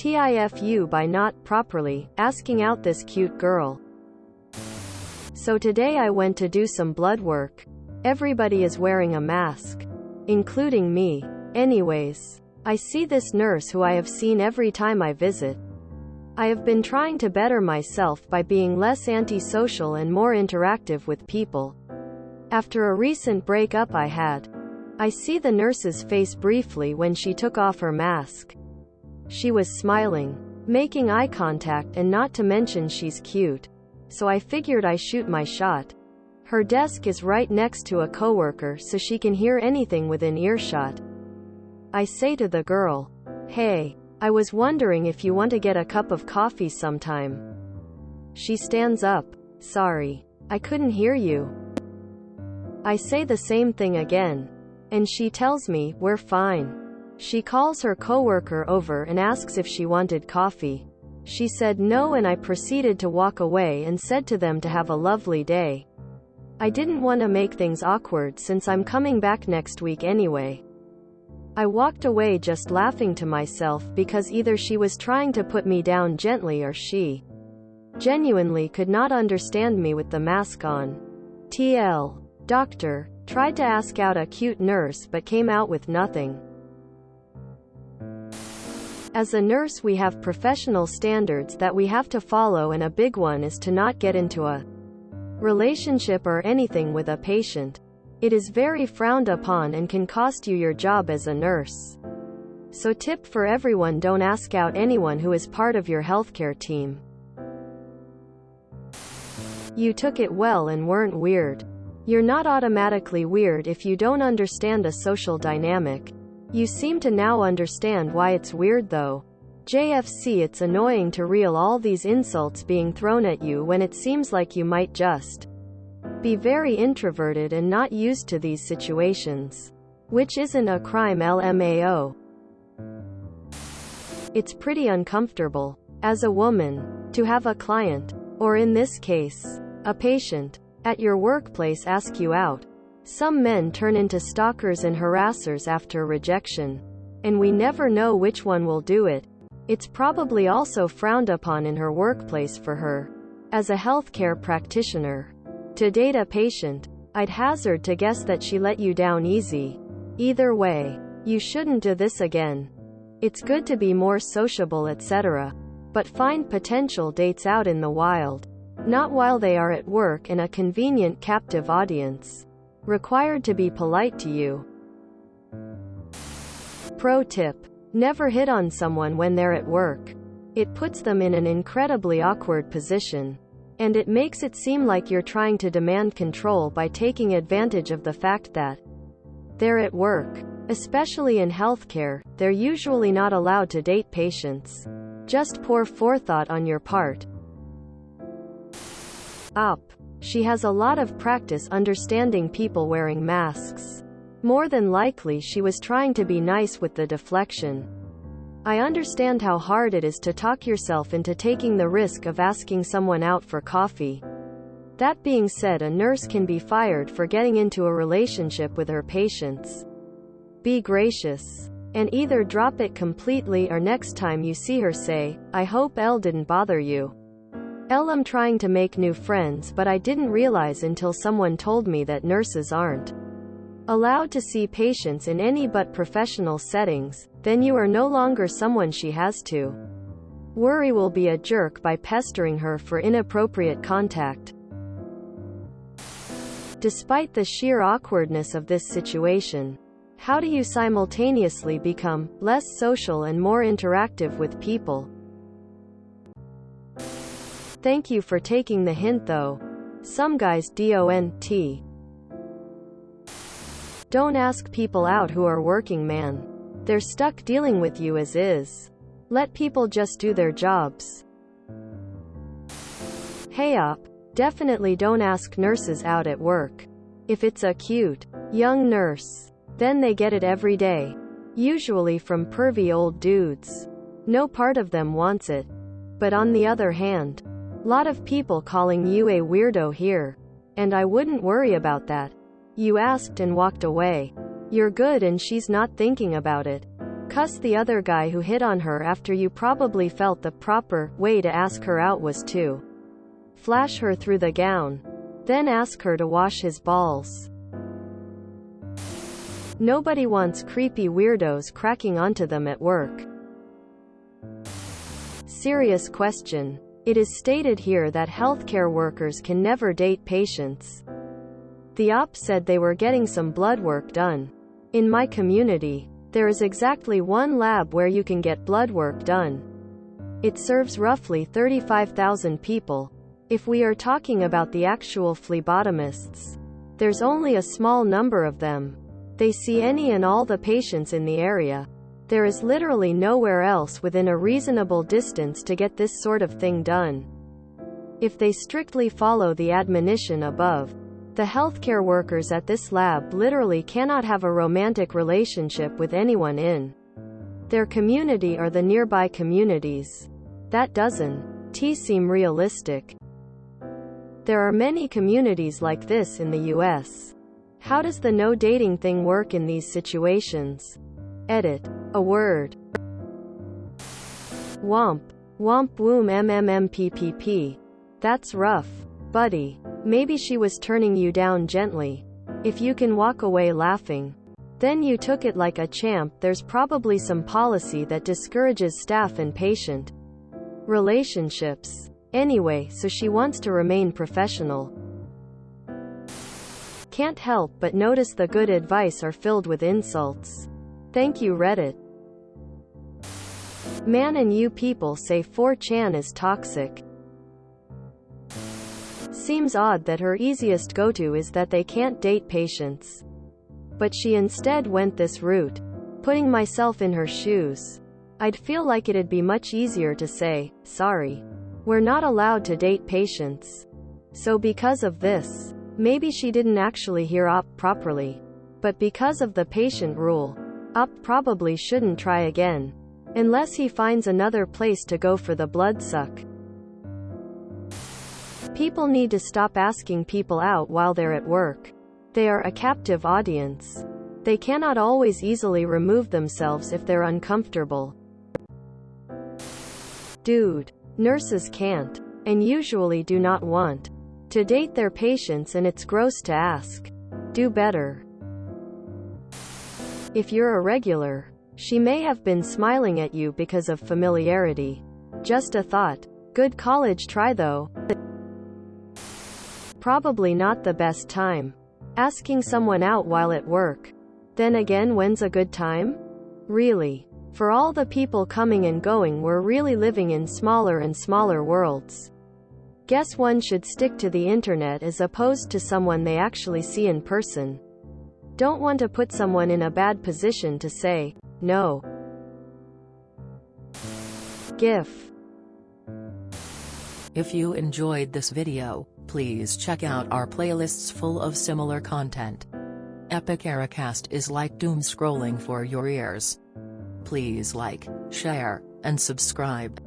TIFU by not properly asking out this cute girl. So today I went to do some blood work. Everybody is wearing a mask, including me. Anyways, I see this nurse who I have seen every time I visit. I have been trying to better myself by being less antisocial and more interactive with people. After a recent breakup I had, I see the nurse's face briefly when she took off her mask. She was smiling, making eye contact, and not to mention she's cute. So I figured I shoot my shot. Her desk is right next to a coworker so she can hear anything within earshot. I say to the girl, "Hey, I was wondering if you want to get a cup of coffee sometime." She stands up. "Sorry, I couldn't hear you." I say the same thing again, and she tells me, "We're fine." She calls her coworker over and asks if she wanted coffee. She said no, and I proceeded to walk away and said to them to have a lovely day. I didn't want to make things awkward since I'm coming back next week anyway. I walked away just laughing to myself because either she was trying to put me down gently or she genuinely could not understand me with the mask on. TL. Doctor. Tried to ask out a cute nurse but came out with nothing. As a nurse we have professional standards that we have to follow, and a big one is to not get into a relationship or anything with a patient. It is very frowned upon and can cost you your job as a nurse. So tip for everyone: don't ask out anyone who is part of your healthcare team. You took it well and weren't weird. You're not automatically weird if you don't understand a social dynamic. You seem to now understand why it's weird though. JFC, it's annoying to reel all these insults being thrown at you when it seems like you might just be very introverted and not used to these situations. Which isn't a crime, LMAO. It's pretty uncomfortable, as a woman, to have a client, or in this case, a patient, at your workplace ask you out. Some men turn into stalkers and harassers after rejection. And we never know which one will do it. It's probably also frowned upon in her workplace for her, as a healthcare practitioner, to date a patient. I'd hazard to guess that she let you down easy. Either way, you shouldn't do this again. It's good to be more sociable, etc. But find potential dates out in the wild. Not while they are at work in a convenient captive audience. Required to be polite to you. Pro tip. Never hit on someone when they're at work. It puts them in an incredibly awkward position. And it makes it seem like you're trying to demand control by taking advantage of the fact that they're at work. Especially in healthcare, they're usually not allowed to date patients. Just poor forethought on your part. Up. She has a lot of practice understanding people wearing masks. More than likely she was trying to be nice with the deflection. I understand how hard it is to talk yourself into taking the risk of asking someone out for coffee. That being said, a nurse can be fired for getting into a relationship with her patients. Be gracious. And either drop it completely or next time you see her say, "I hope Elle didn't bother you. I'm trying to make new friends, but I didn't realize until someone told me that nurses aren't allowed to see patients in any but professional settings." Then you are no longer someone she has to worry will be a jerk by pestering her for inappropriate contact. Despite the sheer awkwardness of this situation, how do you simultaneously become less social and more interactive with people? Thank you for taking the hint though. Some guys don't ask people out who are working, man. They're stuck dealing with you as is. Let people just do their jobs. Hey up. Definitely don't ask nurses out at work. If it's a cute, young nurse, then they get it every day. Usually from pervy old dudes. No part of them wants it. But on the other hand, lot of people calling you a weirdo here. And I wouldn't worry about that. You asked and walked away. You're good and she's not thinking about it. Cuss the other guy who hit on her after you probably felt the proper way to ask her out was to flash her through the gown. Then ask her to wash his balls. Nobody wants creepy weirdos cracking onto them at work. Serious question. It is stated here that healthcare workers can never date patients. The op said they were getting some blood work done. In my community, there is exactly one lab where you can get blood work done. It serves roughly 35,000 people. If we are talking about the actual phlebotomists, there's only a small number of them. They see any and all the patients in the area. There is literally nowhere else within a reasonable distance to get this sort of thing done. If they strictly follow the admonition above, the healthcare workers at this lab literally cannot have a romantic relationship with anyone in their community or the nearby communities. That doesn't seem realistic. There are many communities like this in the US. How does the no dating thing work in these situations? Edit. A word. Womp. Womp woom mmmmppp. That's rough. Buddy. Maybe she was turning you down gently. If you can walk away laughing, then you took it like a champ. There's probably some policy that discourages staff and patient relationships. Anyway, so she wants to remain professional. Can't help but notice the good advice are filled with insults. Thank you, Reddit. Man, and you people say 4chan is toxic. Seems odd that her easiest go-to is that they can't date patients. But she instead went this route. Putting myself in her shoes, I'd feel like it'd be much easier to say, sorry, we're not allowed to date patients. So because of this, maybe she didn't actually hear op properly. But because of the patient rule, op probably shouldn't try again. Unless he finds another place to go for the blood suck. People need to stop asking people out while they're at work. They are a captive audience. They cannot always easily remove themselves if they're uncomfortable. Dude. Nurses can't, and usually do not want, to date their patients, and it's gross to ask. Do better. If you're a regular, she may have been smiling at you because of familiarity. Just a thought. Good college try though. Probably not the best time. Asking someone out while at work. Then again, when's a good time? Really? For all the people coming and going, we're really living in smaller and smaller worlds. Guess one should stick to the internet as opposed to someone they actually see in person. Don't want to put someone in a bad position to say no. GIF. If you enjoyed this video, please check out our playlists full of similar content. Epic Ericast is like doom scrolling for your ears. Please like, share, and subscribe.